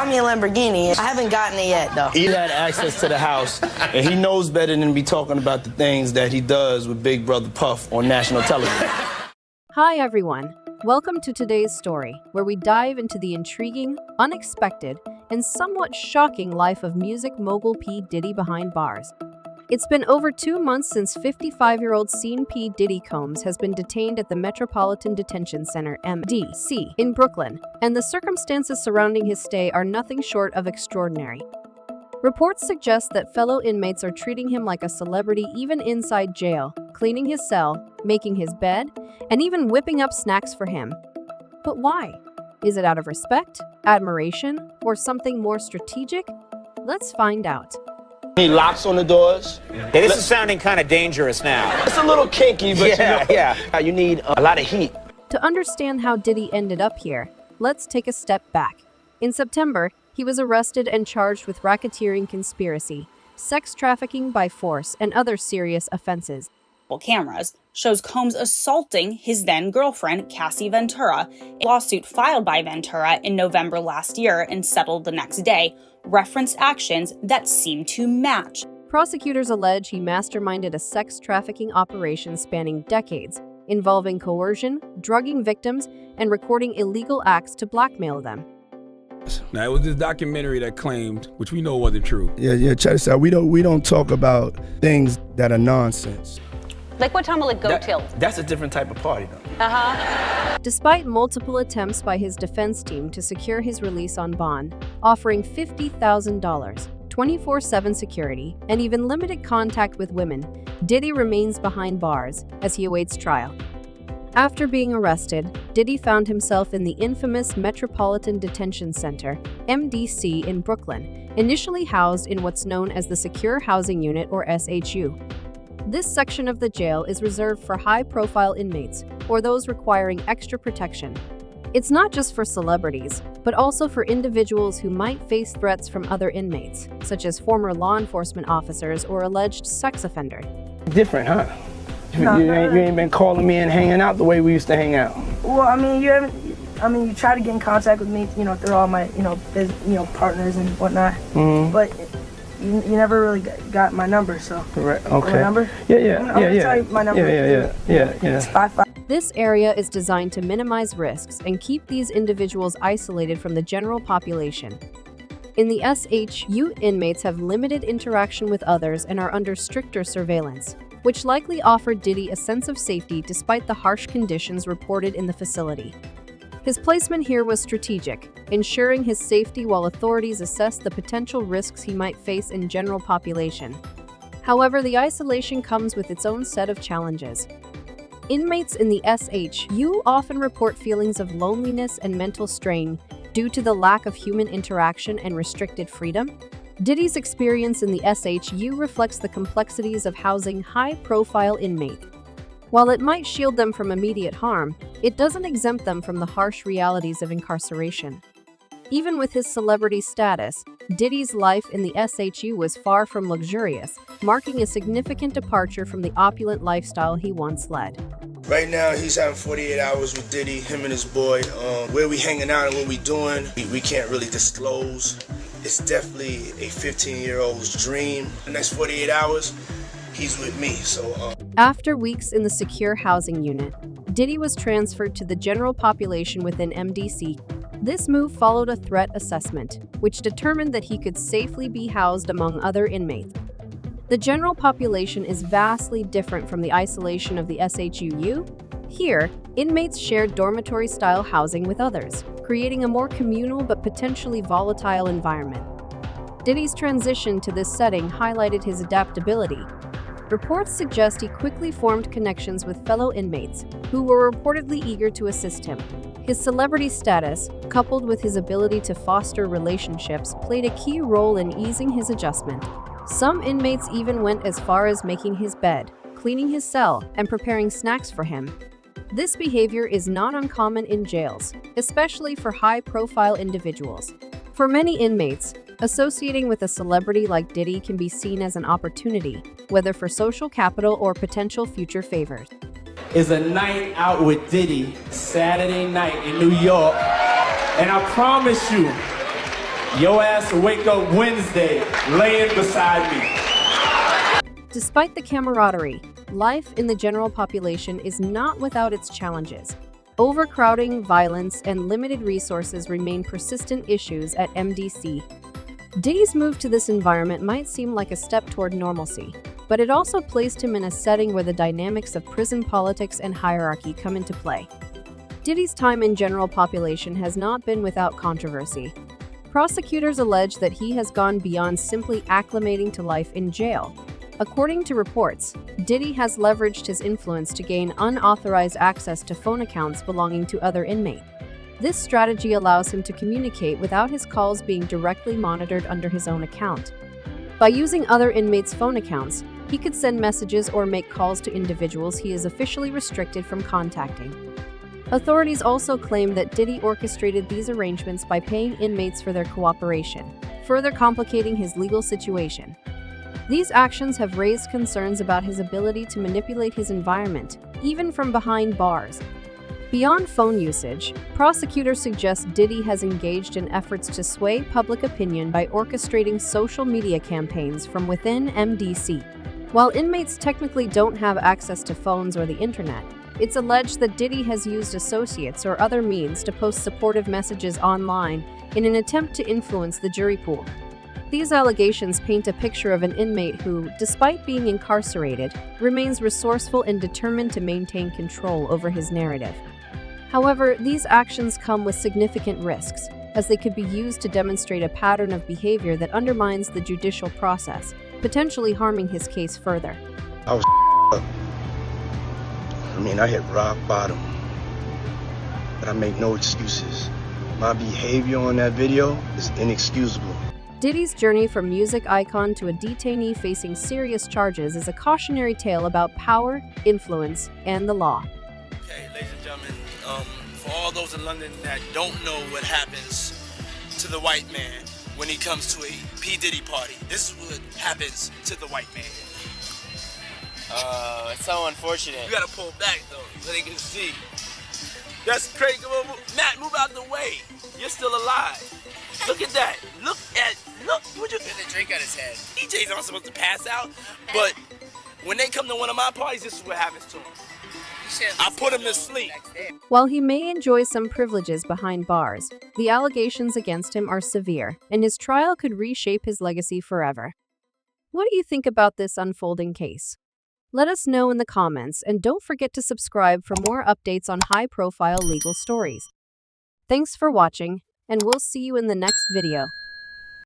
me a Lamborghini. I haven't gotten it yet, though. He had access to the house, and he knows better than to be talking about the things that he does with Big Brother Puff on national television. Hi, everyone. Welcome to today's story, where we dive into the intriguing, unexpected, and somewhat shocking life of music mogul P. Diddy behind bars. It's been over 2 months since 55-year-old Sean P. Diddy Combs has been detained at the Metropolitan Detention Center, MDC, in Brooklyn, and the circumstances surrounding his stay are nothing short of extraordinary. Reports suggest that fellow inmates are treating him like a celebrity even inside jail, cleaning his cell, making his bed, and even whipping up snacks for him. But why? Is it out of respect, admiration, or something more strategic? Let's find out. Need locks on the doors. Yeah, this is sounding kind of dangerous now. It's a little kinky, but you need a lot of heat. To understand how Diddy ended up here, let's take a step back. In September, he was arrested and charged with racketeering conspiracy, sex trafficking by force, and other serious offenses. Cameras shows Combs assaulting his then-girlfriend, Cassie Ventura. A lawsuit filed by Ventura in November last year and settled the next day referenced actions that seem to match. Prosecutors allege he masterminded a sex trafficking operation spanning decades, involving coercion, drugging victims, and recording illegal acts to blackmail them. Now, it was this documentary that claimed, which we know wasn't true. Yeah, check this out. We don't talk about things that are nonsense. Like what time will it go till? That's a different type of party, though. Despite multiple attempts by his defense team to secure his release on bond, offering $50,000, 24/7 security, and even limited contact with women, Diddy remains behind bars as he awaits trial. After being arrested, Diddy found himself in the infamous Metropolitan Detention Center, MDC, in Brooklyn, initially housed in what's known as the Secure Housing Unit, or SHU. This section of the jail is reserved for high-profile inmates or those requiring extra protection. It's not just for celebrities, but also for individuals who might face threats from other inmates, such as former law enforcement officers or alleged sex offenders. Different, huh? You ain't been calling me and hanging out the way we used to hang out. Well, I mean, you try to get in contact with me, through all my, partners and whatnot. Mm-hmm. But you never really got my number, so. Right. Okay. My number? Yeah. I'm gonna tell you my number. Yeah. It's 55. This area is designed to minimize risks and keep these individuals isolated from the general population. In the SHU, inmates have limited interaction with others and are under stricter surveillance, which likely offered Diddy a sense of safety despite the harsh conditions reported in the facility. His placement here was strategic, ensuring his safety while authorities assessed the potential risks he might face in general population. However, the isolation comes with its own set of challenges. Inmates in the SHU often report feelings of loneliness and mental strain due to the lack of human interaction and restricted freedom. Diddy's experience in the SHU reflects the complexities of housing high-profile inmates. While it might shield them from immediate harm, it doesn't exempt them from the harsh realities of incarceration. Even with his celebrity status, Diddy's life in the SHU was far from luxurious, marking a significant departure from the opulent lifestyle he once led. Right now, he's having 48 hours with Diddy, him and his boy. Where we hanging out and what we doing, we can't really disclose. It's definitely a 15-year-old's dream. The next 48 hours, he's with me, so. After weeks in the Secure Housing Unit, Diddy was transferred to the general population within MDC. This move followed a threat assessment, which determined that he could safely be housed among other inmates. The general population is vastly different from the isolation of the SHU. Here, inmates shared dormitory-style housing with others, creating a more communal but potentially volatile environment. Diddy's transition to this setting highlighted his adaptability. Reports suggest he quickly formed connections with fellow inmates, who were reportedly eager to assist him. His celebrity status, coupled with his ability to foster relationships, played a key role in easing his adjustment. Some inmates even went as far as making his bed, cleaning his cell, and preparing snacks for him. This behavior is not uncommon in jails, especially for high-profile individuals. For many inmates, associating with a celebrity like Diddy can be seen as an opportunity, whether for social capital or potential future favors. Is a night out with Diddy Saturday night in New York, and I promise you, Your ass will wake up Wednesday laying beside me. Despite the camaraderie, life in the general population is not without its challenges. Overcrowding, violence, and limited resources remain persistent issues at MDC. Diddy's move to this environment might seem like a step toward normalcy, but it also placed him in a setting where the dynamics of prison politics and hierarchy come into play. Diddy's time in general population has not been without controversy. Prosecutors allege that he has gone beyond simply acclimating to life in jail. According to reports, Diddy has leveraged his influence to gain unauthorized access to phone accounts belonging to other inmates. This strategy allows him to communicate without his calls being directly monitored under his own account. By using other inmates' phone accounts, he could send messages or make calls to individuals he is officially restricted from contacting. Authorities also claim that Diddy orchestrated these arrangements by paying inmates for their cooperation, further complicating his legal situation. These actions have raised concerns about his ability to manipulate his environment, even from behind bars. Beyond phone usage, prosecutors suggest Diddy has engaged in efforts to sway public opinion by orchestrating social media campaigns from within MDC. While inmates technically don't have access to phones or the internet, it's alleged that Diddy has used associates or other means to post supportive messages online in an attempt to influence the jury pool. These allegations paint a picture of an inmate who, despite being incarcerated, remains resourceful and determined to maintain control over his narrative. However, these actions come with significant risks, as they could be used to demonstrate a pattern of behavior that undermines the judicial process, potentially harming his case further. I was up. I hit rock bottom. But I make no excuses. My behavior on that video is inexcusable. Diddy's journey from music icon to a detainee facing serious charges is a cautionary tale about power, influence, and the law. Okay, ladies and gentlemen, for all those in London that don't know what happens to the white man when he comes to a P. Diddy party, this is what happens to the white man. It's so unfortunate. You gotta pull back though, so they can see. That's crazy. Matt, move out the way. You're still alive. Look at that. Look. Would you? There's a drink on his head. DJs aren't supposed to pass out, but when they come to one of my parties, this is what happens to them. I put him to sleep. While he may enjoy some privileges behind bars, the allegations against him are severe, and his trial could reshape his legacy forever. What do you think about this unfolding case? Let us know in the comments, and don't forget to subscribe for more updates on high-profile legal stories. Thanks for watching, and we'll see you in the next video.